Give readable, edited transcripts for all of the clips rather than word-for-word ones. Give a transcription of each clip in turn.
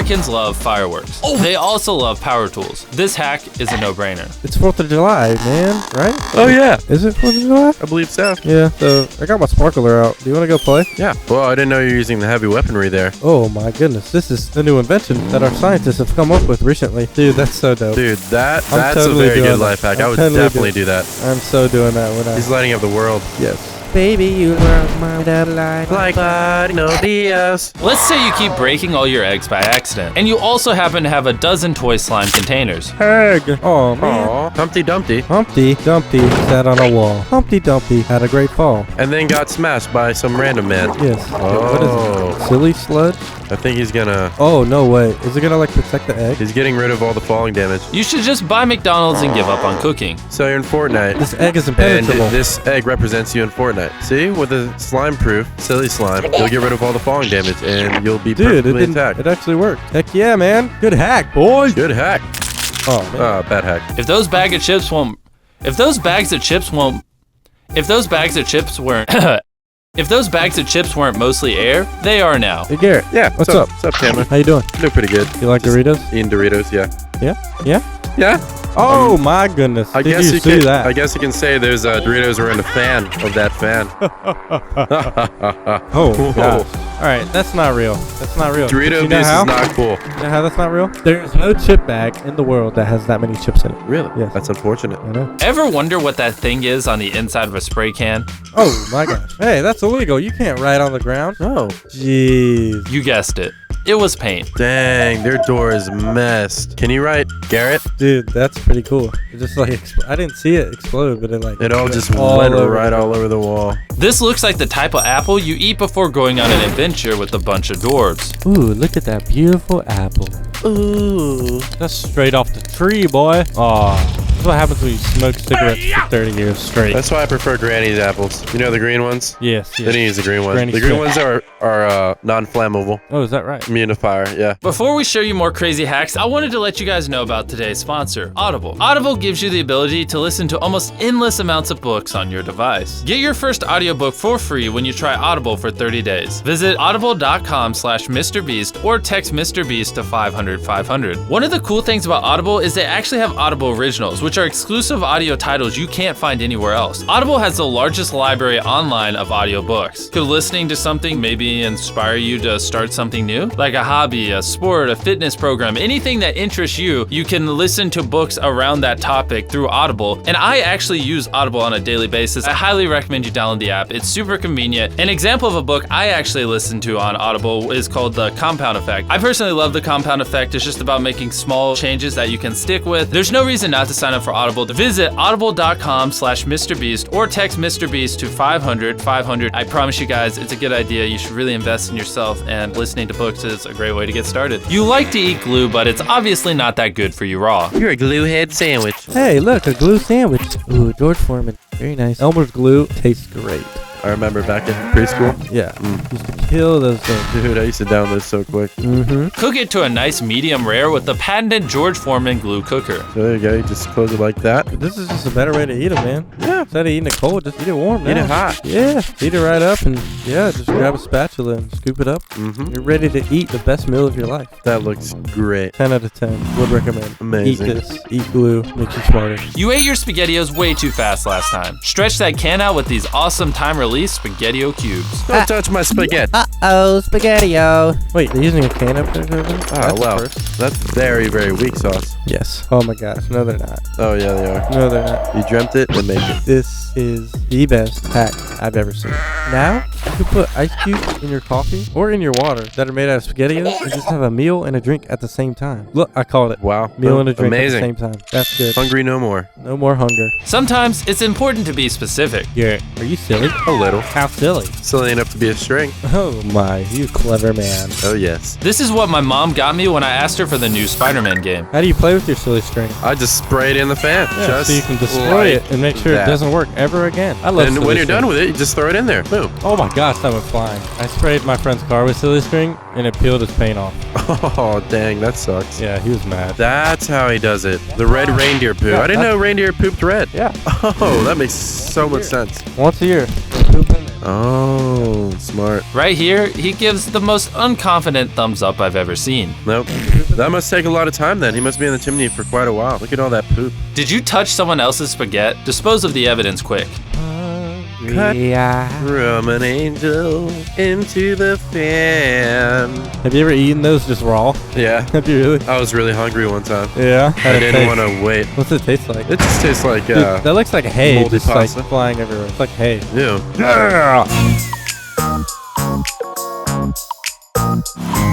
Americans love fireworks. They also love power tools. This hack is a no-brainer. It's 4th of July, man, right? Oh, yeah. Is it 4th of July? I believe so. Yeah, so I got my sparkler out. Do you want to go play? Yeah. Well, I didn't know you were using the heavy weaponry there. Oh my goodness, this is a new invention that our scientists have come up with recently. Dude, that's so dope. Dude, that's totally a very doing good that. life hack. I'm I would totally definitely do that. I'm so doing that when He's lighting up the world. Yes. Baby, you are my delight. Like nobody else. Let's say you keep breaking all your eggs by accident, and you also happen to have a dozen toy slime containers. Egg. Oh man. Aw. Humpty Dumpty. Humpty Dumpty sat on a wall. Humpty Dumpty had a great fall. And then got smashed by some random man. Yes. What is it? Silly sludge? I think he's gonna... Oh, no way. Is it gonna like protect the egg? He's getting rid of all the falling damage. You should just buy McDonald's and give up on cooking. So you're in Fortnite. This egg is And impenetrable. this egg represents you in Fortnite. See? With the slime proof, silly slime, you'll get rid of all the falling damage and you'll be Dude, perfectly intact. it actually worked. Heck yeah, man. Good hack, boy. Good hack. Oh, man. Bad hack. If those bags of chips weren't If those bags of chips weren't mostly air, they are now. Hey, Garrett. Yeah. What's up? What's up, Cameron? How you doing? Doing pretty good. You like Doritos? Eating Doritos, yeah. Yeah? Yeah? Yeah. Oh, my goodness. I Did guess you see that? I guess you can say those Doritos were in a fan of that fan. Oh, gosh. All right, that's not real. That's not real. Dorito You know abuse how? is not cool. You know how that's not real? There's no chip bag in the world that has that many chips in it. Really? Yes. That's unfortunate. I know. Ever wonder what that thing is on the inside of a spray can? Oh, my gosh. Hey, that's illegal. You can't write on the ground. Oh. Jeez. You guessed it. It was paint. Dang, their door is messed. Can you write Garrett? Dude, that's pretty cool. It just like, I didn't see it explode, but it like... It all just all went over right the- all over the wall. This looks like the type of apple you eat before going on an adventure with a bunch of dwarves. Ooh, look at that beautiful apple. Ooh. That's straight off the tree, boy. Aw. That's what happens when you smoke cigarettes for 30 years straight. That's why I prefer Granny's apples. You know the green ones? Yes, They yes. didn't use the green ones. Granny The green Smith. ones are non-flammable. Oh, is that right? Immune to fire, yeah. Before we show you more crazy hacks, I wanted to let you guys know about today's sponsor, Audible. Audible gives you the ability to listen to almost endless amounts of books on your device. Get your first audiobook for free when you try Audible for 30 days. Visit audible.com/MrBeast or text MrBeast to 500-500. One of the cool things about Audible is they actually have Audible Originals, which are exclusive audio titles you can't find anywhere else. Audible has the largest library online of audiobooks. Could listening to something maybe inspire you to start something new? Like a hobby, a sport, a fitness program, anything that interests you, you can listen to books around that topic through Audible. And I actually use Audible on a daily basis. I highly recommend you download the app. It's super convenient. An example of a book I actually listened to on Audible is called The Compound Effect. I personally love The Compound Effect. It's just about making small changes that you can stick with. There's no reason not to sign up for Audible. Visit audible.com/MrBeast or text MrBeast to 500-500. I promise you guys, it's a good idea. You should really invest in yourself, and listening to books is a great way to get started. You like to eat glue, but it's obviously not that good for you raw. You're a glue head sandwich. Hey, look, a glue sandwich. Ooh, George Foreman. Very nice. Elmer's glue tastes great. I remember back in preschool. Yeah. Used to kill those things. Dude, I used to download so quick. Mm-hmm. Cook it to a nice medium rare with the patented George Foreman glue cooker. So there you go. You just close it like that. This is just a better way to eat them, man. Yeah. Instead of eating it cold, just eat it warm now. Eat it hot. Yeah. Eat it right up and, yeah, just grab a spatula and scoop it up. Mm-hmm. You're ready to eat the best meal of your life. That looks great. 10 out of 10. Would recommend. Amazing. Eat this. Eat glue. Makes you smarter. You ate your SpaghettiOs way too fast last time. Stretch that can out with these awesome time-release SpaghettiO cubes. Don't touch my spaghetti. Uh-oh, SpaghettiO. Wait, they're using a can opener to open? Oh, well. First. That's very, very weak sauce. Yes. Oh my gosh. No, they're not. Oh, yeah, they are. No, they're not. You dreamt it, then make it. This is the best hack I've ever seen. Now, you can put ice cubes in your coffee or in your water that are made out of SpaghettiOs and just have a meal and a drink at the same time. Look, I called it. Wow. Meal and a drink Amazing. at the same time. That's good. Hungry no more. No more hunger. Sometimes it's important to be specific. Garrett, are you silly? A little. How silly? Silly enough to be a string. Oh my, you clever man. Oh, yes. This is what my mom got me when I asked her for the new Spider-Man game. How do you play with your silly string? I just spray it in the fan. Yeah, just so you can destroy like it and make sure that. it doesn't work ever again. I love And silly when you're string. done with it, you just throw it in there. Boom. Oh my gosh, that went flying. I sprayed my friend's car with silly string and it peeled his paint off. Oh, dang. That sucks. Yeah, he was mad. That's how he does it. The red reindeer poo. Yeah, I didn't know reindeer pooped red. Yeah, Oh, that makes so much sense. once a year. Oh, smart. Right here, he gives the most unconfident thumbs up I've ever seen. Nope. That must take a lot of time then. He must be in the chimney for quite a while. Look at all that poop. Did you touch someone else's spaghetti? Dispose of the evidence quick. Cut Yeah. from an angel into the fan. Have you ever eaten those just raw? Yeah. Have you really? I was really hungry one time. Yeah. I didn't want to wait. What's it taste like? It just tastes like, Dude, that looks like hay, moldy just pasta. like flying everywhere. It's like hay. ew. Yeah.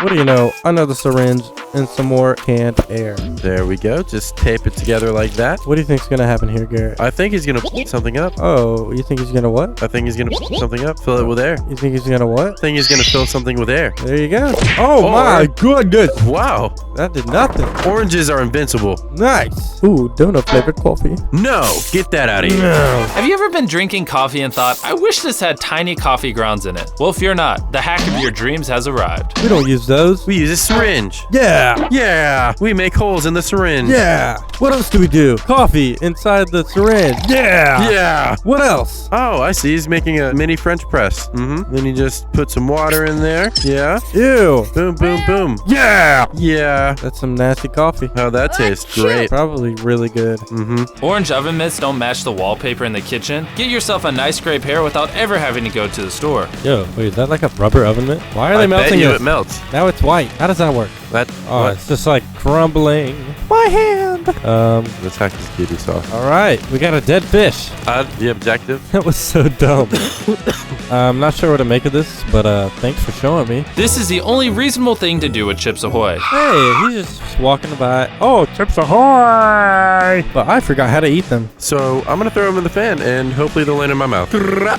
What do you know? Another syringe and some more canned air. There we go. Just tape it together like that. What do you think's gonna happen here, Garrett? I think he's gonna put something up. Oh, you think he's gonna what? I think he's gonna put something up. Fill it with air. You think he's gonna what? I think he's gonna fill something with air. There you go. Oh Or- my goodness! Wow. That did nothing. Oranges are invincible. Nice. Ooh, donut flavored coffee. No, get that out of here. No. Have you ever been drinking coffee and thought, I wish this had tiny coffee grounds in it? Well, fear not. The hack of your dreams has arrived. We don't use those. We use a syringe. Yeah. Yeah, we make holes in the syringe. Yeah. What else do we do? Coffee inside the syringe. Yeah. Yeah. What else? Oh, I see. He's making a mini French press. Mm-hmm. Then you just put some water in there. Yeah. Ew. Boom, boom, boom. Yeah. Yeah. That's some nasty coffee. Oh, that tastes great. Probably really good. Mm-hmm. Orange oven mitts don't match the wallpaper in the kitchen. Get yourself a nice gray pair without ever having to go to the store. Yo, wait, is that like a rubber oven mitt? Why are they I bet melting you it? it melts. Now it's white. How does that work? That. Oh, what? it's just like crumbling. My hand. Let's hack this cutie sauce. All right, we got a dead fish. The objective. That was so dumb. I'm not sure what to make of this, but thanks for showing me. This is the only reasonable thing to do with Chips Ahoy. Hey, he's just walking by. Oh, Chips Ahoy! But I forgot how to eat them. So I'm gonna throw them in the fan, and hopefully they'll land in my mouth.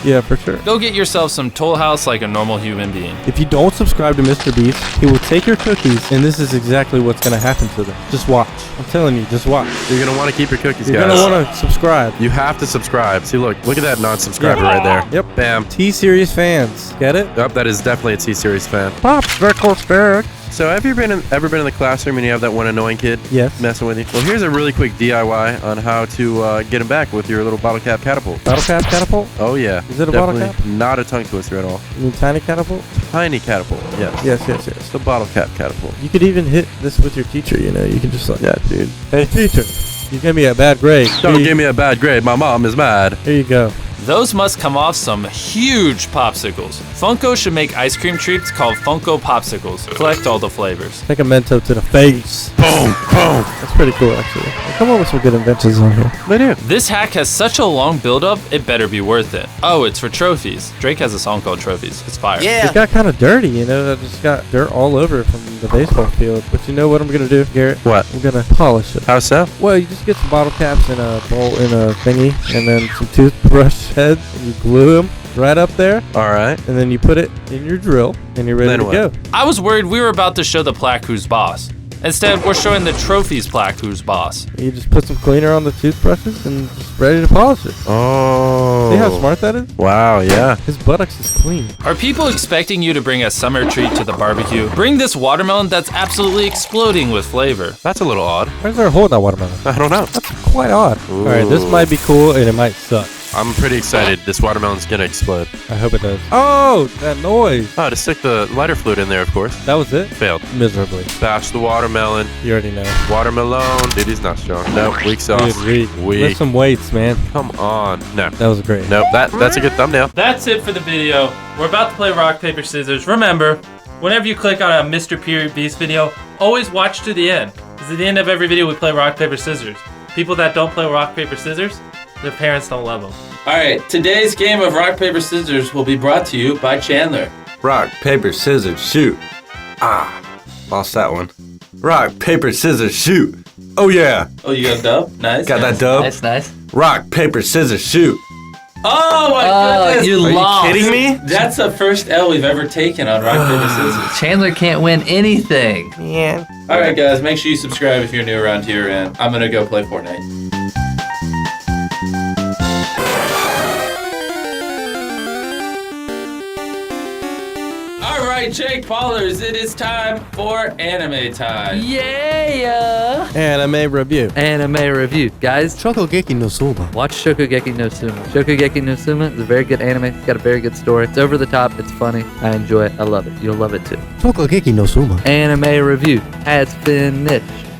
Yeah, for sure. Go get yourself some Toll House like a normal human being. If you don't subscribe to Mr. Beast, he will take your cookies, and this is exactly what's gonna happen to them. Just watch. I'm telling you, just watch. You're gonna want to keep your cookies, You're guys. gonna want to subscribe. You have to subscribe. See, look at that non-subscriber right there. Yep. Bam. T-Series fans. Get it? Oh, that is definitely a T-Series fan. Popsicle stick. So have you ever been in the classroom and you have that one annoying kid Yes. messing with you? Well, here's a really quick DIY on how to get him back with your little bottle cap catapult. Bottle cap catapult? Oh yeah. Is it a bottle Definitely cap? Not a tongue twister at all. You mean tiny catapult? Tiny catapult. Yes. Yes. The bottle cap catapult. You could even hit this with your teacher, you know. You can just like, Yeah, dude. hey, teacher, you gave me a bad grade. Don't Here give me a bad grade. My mom is mad. Here you go. Those must come off some huge popsicles. Funko should make ice cream treats called Funko Popsicles. Collect all the flavors. Take a Mento to the face. Boom, boom. That's pretty cool, actually. They come up with some good inventions on here. They do. This hack has such a long build-up, it better be worth it. Oh, it's for trophies. Drake has a song called Trophies. It's fire. It got kind of dirty, you know. I just got dirt all over it from the baseball field. But you know what I'm going to do, Garrett? What? I'm going to polish it. How so? Well, you just get some bottle caps in a bowl, in a thingy, and then some toothbrush heads, and you glue them right up there, All right. and then you put it in your drill, and you're ready Then to what? go. I was worried we were about to show the plaque who's boss. Instead, we're showing the trophies plaque who's boss. You just put some cleaner on the toothbrushes and just ready to polish it. Oh. See how smart that is? Wow, yeah. His buttocks is clean. Are people expecting you to bring a summer treat to the barbecue? Bring this watermelon that's absolutely exploding with flavor. That's a little odd. Where's there a hole in that watermelon? I don't know. That's quite odd. All right, this might be cool, and it might suck. I'm pretty excited. This watermelon's gonna explode. I hope it does. Oh, that noise. Oh, to stick the lighter fluid in there, of course. That was it? Failed. Miserably. Bash the watermelon. You already know. Watermelon. Dude, he's not strong. Nope, weak sauce. Dude, weak. Weak. Lift some weights, man. Come on. No. That was great. Nope, that's a good thumbnail. That's it for the video. We're about to play rock, paper, scissors. Remember, whenever you click on a Mr. Beast video, always watch to the end. Because at the end of every video, we play rock, paper, scissors. People that don't play rock, paper, scissors, their parents don't love them. All right, today's game of rock, paper, scissors will be brought to you by Chandler. Rock, paper, scissors, shoot. Ah, lost that one. Rock, paper, scissors, shoot. Oh yeah, Oh, you got a dub? Nice. got that dub. Nice. Rock, paper, scissors, shoot. Oh my goodness! You Are lost. you kidding me? That's the first L we've ever taken on rock, paper, scissors. Chandler can't win anything. All right, guys, make sure you subscribe if you're new around here, and I'm gonna go play Fortnite. All right, Jake Ballers, it is time for anime time. Yeah! Anime review. Anime review. Guys, Shokugeki no Soma. watch Shokugeki no Soma. Shokugeki no Soma is a very good anime. It's got a very good story. It's over the top. It's funny. I enjoy it. I love it. You'll love it too. Shokugeki no Soma. Anime review has finished.